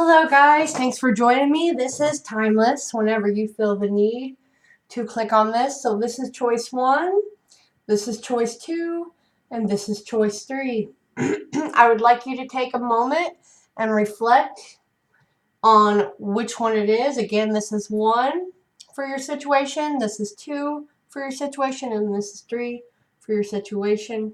Hello guys, thanks for joining me. This is Timeless whenever you feel the need to click on this. So this is choice 1, this is choice 2, and this is choice 3. I would like you to take a moment and reflect on which one it is. Again, this is 1 for your situation, this is 2 for your situation, and this is 3 for your situation.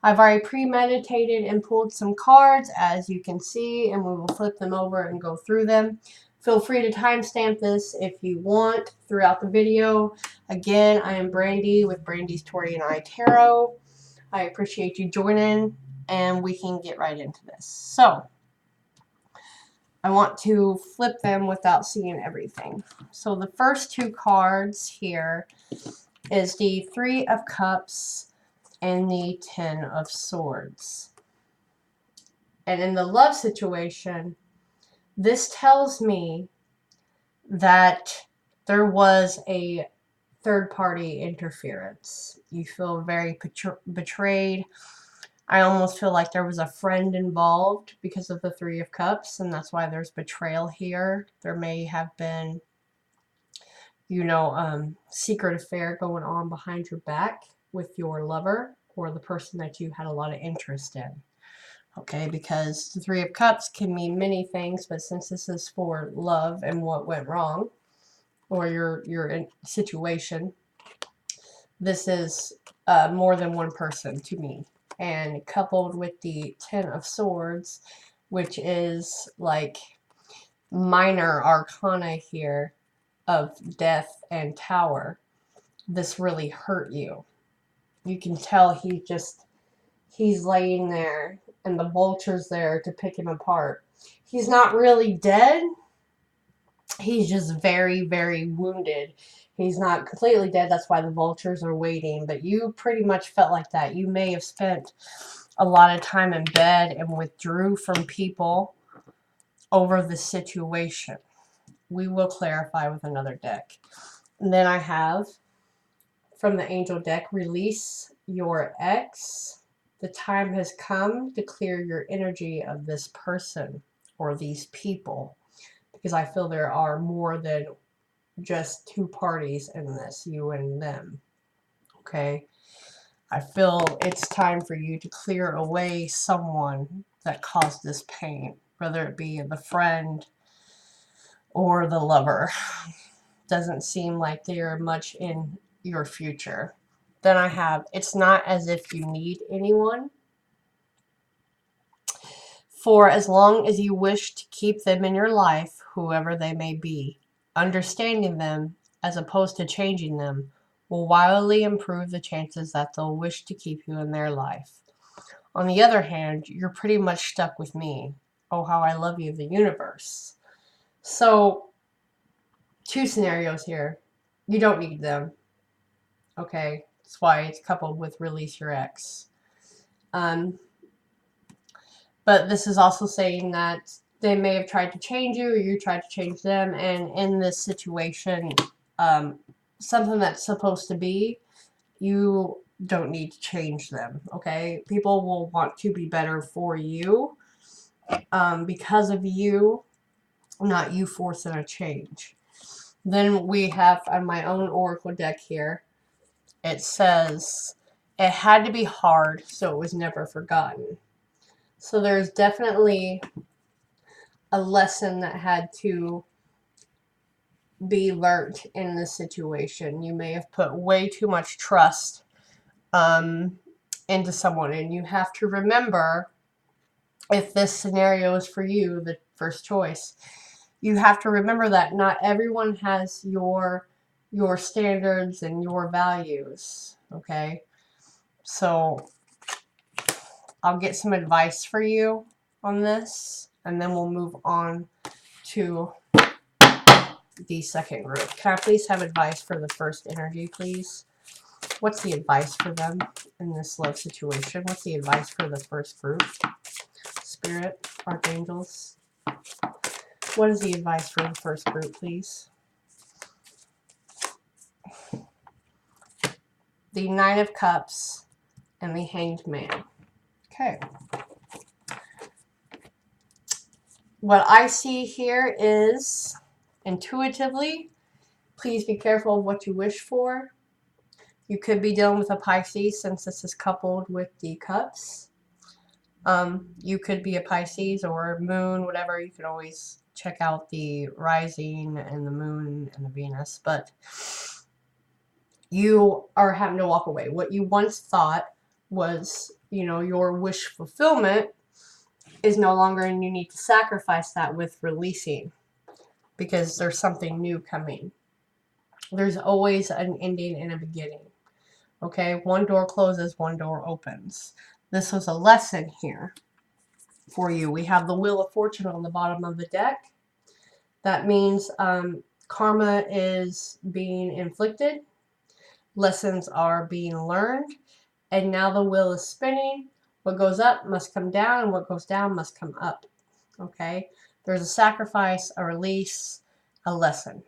I've already premeditated and pulled some cards, as you can see, and we will flip them over and go through them. Feel free to timestamp this if you want throughout the video. Again, I am Brandy with Brandy's Tori and I Tarot. I appreciate you joining, and we can get right into this. So, I want to flip them without seeing everything. So the first 2 cards here is the 3 of Cups and the 10 of Swords. And in the love situation, this tells me that there was a third-party interference. You feel very betrayed. I almost feel like there was a friend involved because of the 3 of Cups, and that's why there's betrayal here. There may have been, secret affair going on behind your back with your lover or the person that you had a lot of interest in. Okay, because the 3 of Cups can mean many things, but since this is for love and what went wrong, or your situation, this is more than one person to me. And coupled with the 10 of Swords, which is like minor arcana here of death and tower, this really hurt you. You can tell he's laying there and the vulture's there to pick him apart. He's not really dead. He's just very, very wounded. He's not completely dead. That's why the vultures are waiting. But you pretty much felt like that. You may have spent a lot of time in bed and withdrew from people over the situation. We will clarify with another deck. And then I have, from the angel deck, release your ex. The time has come to clear your energy of this person or these people, because I feel there are more than just 2 parties in this, you and them. Okay? I feel it's time for you to clear away someone that caused this pain, whether it be the friend or the lover. Doesn't seem like they are much in your future. Then I have, it's not as if you need anyone. For as long as you wish to keep them in your life, whoever they may be, understanding them as opposed to changing them will wildly improve the chances that they'll wish to keep you in their life. On the other hand, you're pretty much stuck with me. Oh, how I love you, the universe. So, 2 scenarios here. You don't need them. Okay? That's why it's coupled with release your ex. But this is also saying that they may have tried to change you or you tried to change them. And in this situation, something that's supposed to be, you don't need to change them, okay? People will want to be better for you because of you, not you forcing a change. Then we have on my own oracle deck here, it says, it had to be hard, so it was never forgotten. So there's definitely a lesson that had to be learned in this situation. You may have put way too much trust into someone, and you have to remember, if this scenario is for you, the first choice, you have to remember that not everyone has your standards and your values, okay? So I'll get some advice for you on this, and then we'll move on to the second group. Can I please have advice for the first energy, please? What's the advice for them in this love situation? What's the advice for the first group? Spirit, archangels. What is the advice for the first group, please? The 9 of Cups and the Hanged Man. Okay. what I see here is intuitively, please be careful of what you wish for. You could be dealing with a Pisces since this is coupled with the cups. You could be a Pisces or moon, whatever. You can always check out the rising and the moon and the Venus, but you are having to walk away. What you once thought was, you know, your wish fulfillment is no longer, and you need to sacrifice that with releasing because there's something new coming. There's always an ending and a beginning. Okay, one door closes, one door opens. This was a lesson here for you. We have the Wheel of Fortune on the bottom of the deck. That means karma is being inflicted, lessons are being learned, and now the wheel is spinning. What goes up must come down, and what goes down must come up. Okay? There's a sacrifice, a release, a lesson.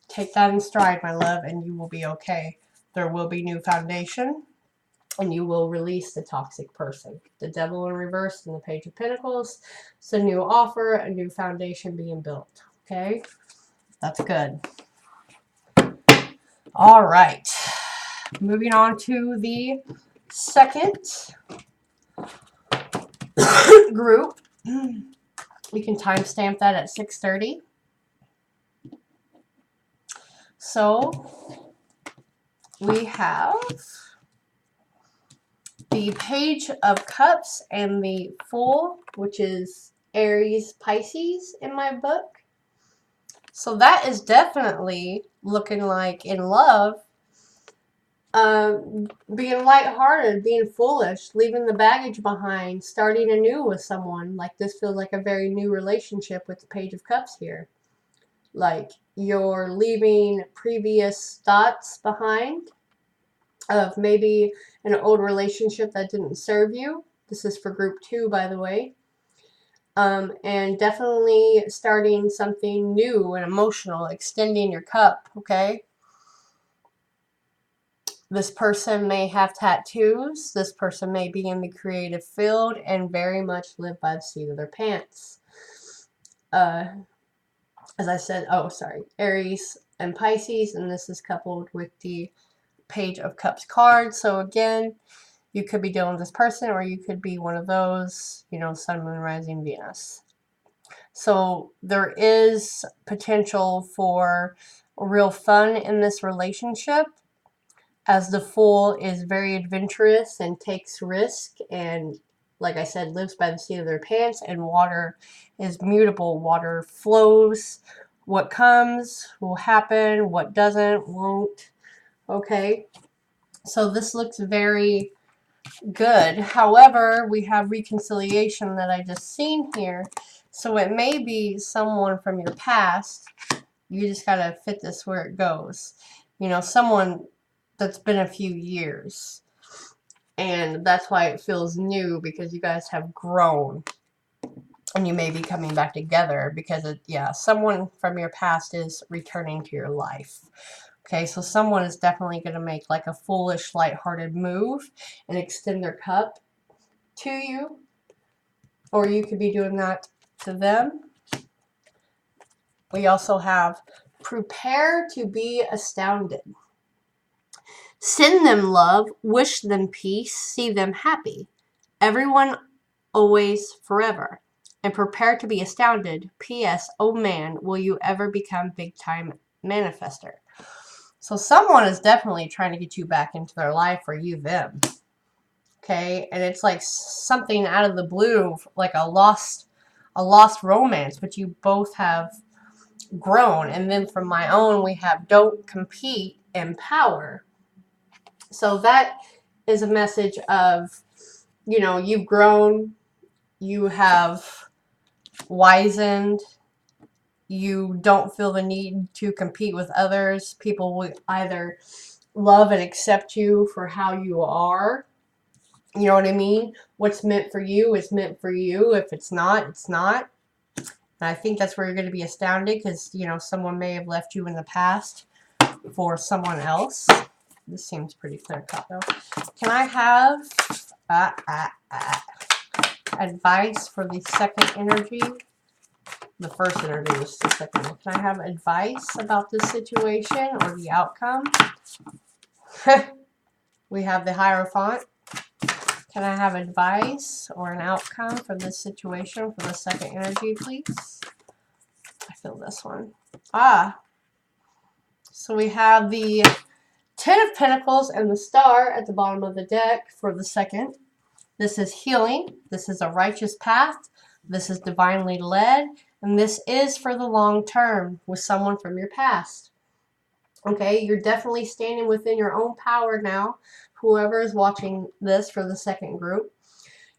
Take that in stride, my love, and you will be okay. There will be new foundation, and you will release the toxic person. The Devil in reverse and the Page of Pentacles. It's a new offer, a new foundation being built. Okay? That's good. All right. Moving on to the second group. You can timestamp that at 6:30. So we have the Page of Cups and the Fool, which is Aries Pisces in my book. So that is definitely looking like in love, being lighthearted, being foolish, leaving the baggage behind, starting anew with someone. Like this feels like a very new relationship with the Page of Cups here. Like you're leaving previous thoughts behind of maybe an old relationship that didn't serve you. This is for group 2, by the way. And definitely starting something new and emotional, extending your cup, okay? This person may have tattoos. This person may be in the creative field and very much live by the seat of their pants. As I said, Aries and Pisces, and this is coupled with the Page of Cups card. So again, you could be dealing with this person, or you could be one of those, you know, Sun, Moon, Rising, Venus. So there is potential for real fun in this relationship, as the Fool is very adventurous and takes risk and, like I said, lives by the seat of their pants, and water is mutable. Water flows. What comes will happen. What doesn't won't. Okay? So this looks very good. However, we have reconciliation that I just seen here. So it may be someone from your past. You just got to fit this where it goes. You know, someone that's been a few years. And that's why it feels new, because you guys have grown. And you may be coming back together because, someone from your past is returning to your life. Okay, so someone is definitely going to make like a foolish, lighthearted move and extend their cup to you. Or you could be doing that to them. We also have prepare to be astounded. Send them love, wish them peace, see them happy. Everyone, always, forever. And prepare to be astounded. P.S. Oh man, will you ever become big time manifester? So someone is definitely trying to get you back into their life, or you them. Okay, and it's like something out of the blue, like a lost romance, but you both have grown. And then from my own, we have don't compete, empower. So that is a message of, you know, you've grown, you have wizened, you don't feel the need to compete with others. People will either love and accept you for how you are. You know what I mean? What's meant for you is meant for you. If it's not, it's not. And I think that's where you're going to be astounded, because, you know, someone may have left you in the past for someone else. This seems pretty clear cut, though. Can I have advice for the second energy? The first energy was the second one. Can I have advice about this situation or the outcome? We have the Hierophant. Can I have advice or an outcome for this situation for the second energy, please? I feel this one. So we have the Ten of Pentacles and the Star at the bottom of the deck for the second. This is healing. This is a righteous path. This is divinely led. And this is for the long term with someone from your past. Okay, you're definitely standing within your own power now. Whoever is watching this for the second group.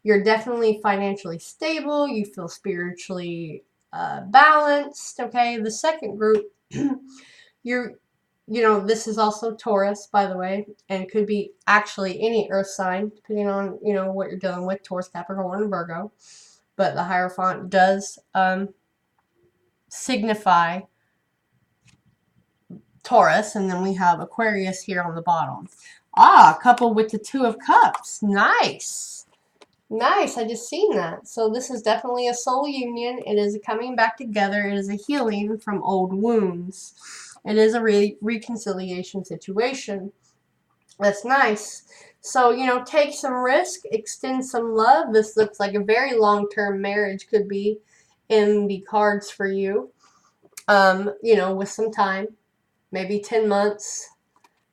You're definitely financially stable. You feel spiritually balanced. Okay, the second group, this is also Taurus, by the way, and could be actually any earth sign, depending on, what you're dealing with, Taurus, Capricorn, and Virgo. But the Hierophant does signify Taurus, and then we have Aquarius here on the bottom. Coupled with the Two of Cups. Nice. Nice, I just seen that. So this is definitely a soul union. It is a coming back together. It is a healing from old wounds. It is a reconciliation situation. That's nice. So, take some risk, extend some love. This looks like a very long-term marriage could be in the cards for you. With some time. Maybe 10 months.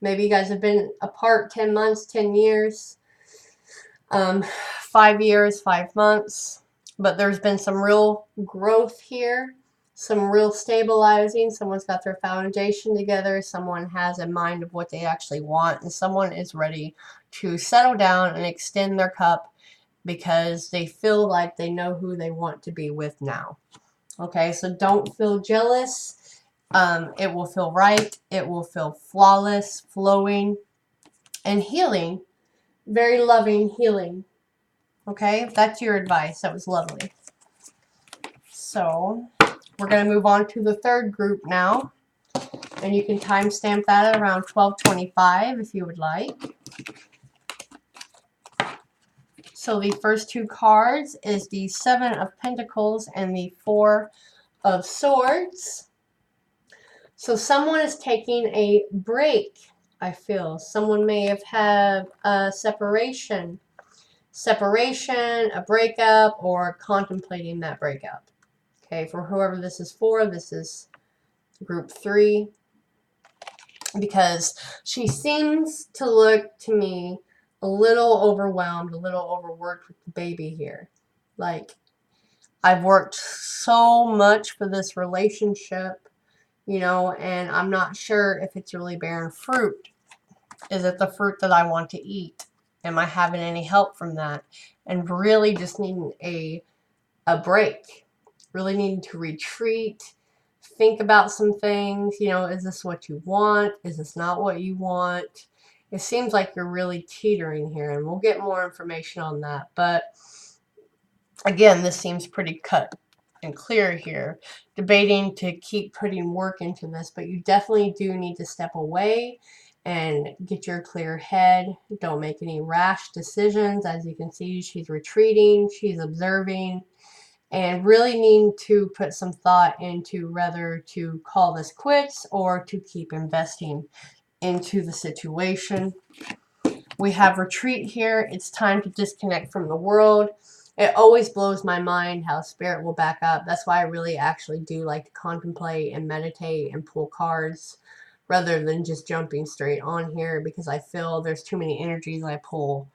Maybe you guys have been apart 10 months, 10 years. 5 years, 5 months. But there's been some real growth here. Some real stabilizing. Someone's got their foundation together. Someone has a mind of what they actually want. And someone is ready to settle down and extend their cup because they feel like they know who they want to be with now. Okay, so don't feel jealous. It will feel right. It will feel flawless, flowing, and healing. Very loving healing. Okay, that's your advice. That was lovely. So we're going to move on to the third group now. And you can timestamp that at around 12:25 if you would like. So the first two cards is the Seven of Pentacles and the Four of Swords. So someone is taking a break, I feel. Someone may have had a separation, a breakup, or contemplating that breakup. Okay, for whoever this is for, this is group 3. Because she seems to look to me a little overwhelmed, a little overworked with the baby here. Like, I've worked so much for this relationship, and I'm not sure if it's really bearing fruit. Is it the fruit that I want to eat? Am I having any help from that? And really just needing a break. Really needing to retreat. Think about some things. Is this what you want? Is this not what you want? It seems like you're really teetering here, and we'll get more information on that. But again, this seems pretty cut and clear here. Debating to keep putting work into this, but you definitely do need to step away and get your clear head. Don't make any rash decisions. As you can see, she's retreating, she's observing, and really need to put some thought into whether to call this quits or to keep investing into the situation. We have retreat here. It's time to disconnect from the world. It always blows my mind how spirit will back up. That's why I really actually do like to contemplate and meditate and pull cards rather than just jumping straight on here, because I feel there's too many energies I pull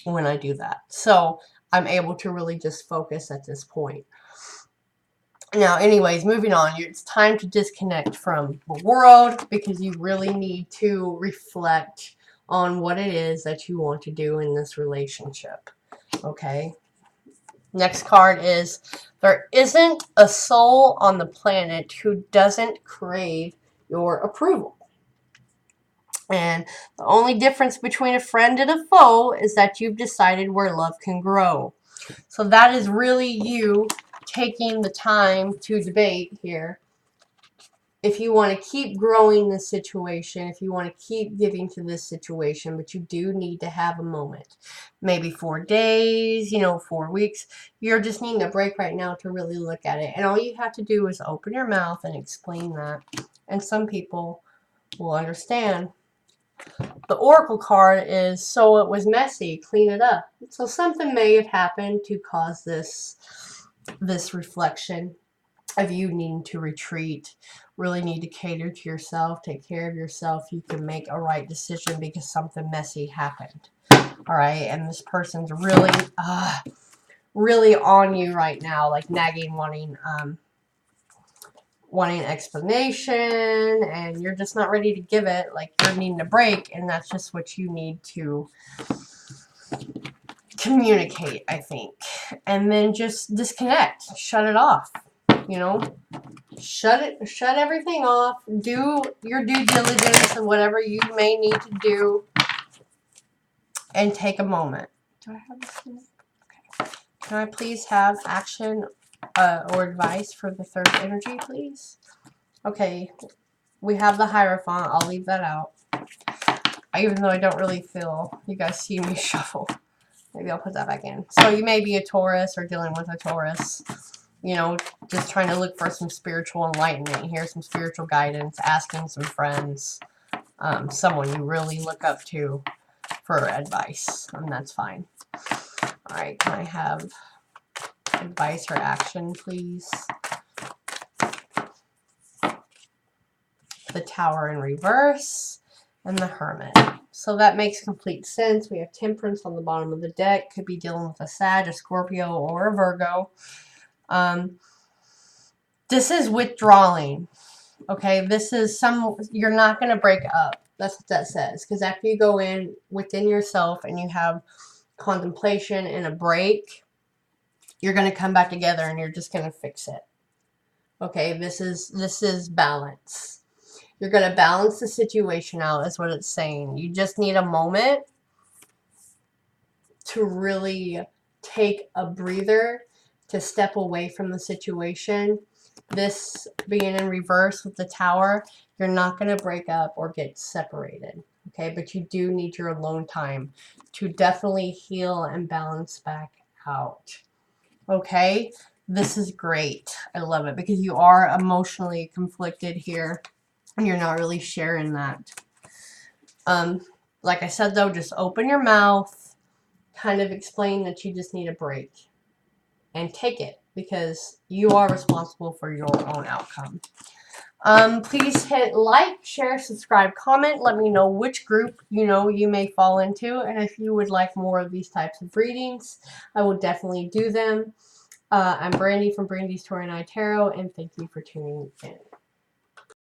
when I do that. So I'm able to really just focus at this point. Now, anyways, moving on. It's time to disconnect from the world because you really need to reflect on what it is that you want to do in this relationship. Okay? Next card is, there isn't a soul on the planet who doesn't crave your approval. And the only difference between a friend and a foe is that you've decided where love can grow. So that is really you taking the time to debate here if you want to keep growing this situation, if you want to keep giving to this situation, but you do need to have a moment, maybe 4 days, 4 weeks, you're just needing a break right now to really look at it. And all you have to do is open your mouth and explain that. And some people will understand. The Oracle card is, so it was messy, clean it up. So something may have happened to cause this reflection of you needing to retreat, really need to cater to yourself, take care of yourself. You can make a right decision because something messy happened. All right, and this person's really on you right now, like nagging, wanting explanation, and you're just not ready to give it. Like you're needing a break, and that's just what you need to communicate, I think. And then just disconnect, shut it off. Shut everything off. Do your due diligence and whatever you may need to do, and take a moment. Do I have this? Okay. Can I please have action or advice for the third energy, please? Okay, we have the Hierophant. I'll leave that out. Even though I don't really feel you guys see me shuffle. Maybe I'll put that back in. So you may be a Taurus or dealing with a Taurus. Just trying to look for some spiritual enlightenment here, some spiritual guidance, asking some friends, someone you really look up to for advice, and that's fine. All right, can I have advice or action, please? The Tower in reverse and the Hermit. So that makes complete sense. We have Temperance on the bottom of the deck. Could be dealing with a Sag, a Scorpio, or a Virgo. This is withdrawing. Okay, this is you're not going to break up. That's what that says. Because after you go in within yourself and you have contemplation and a break, you're going to come back together and you're just going to fix it. Okay, this is balance. You're going to balance the situation out, is what it's saying. You just need a moment to really take a breather, to step away from the situation. This being in reverse with the Tower, you're not going to break up or get separated. Okay, but you do need your alone time to definitely heal and balance back out. Okay, this is great. I love it because you are emotionally conflicted here and you're not really sharing that. Like I said though, just open your mouth, kind of explain that you just need a break and take it because you are responsible for your own outcome. Please hit like, share, subscribe, comment. Let me know which group you may fall into, and if you would like more of these types of readings, I will definitely do them. I'm Brandy from Brandy's Taurine Eye Tarot, and thank you for tuning in.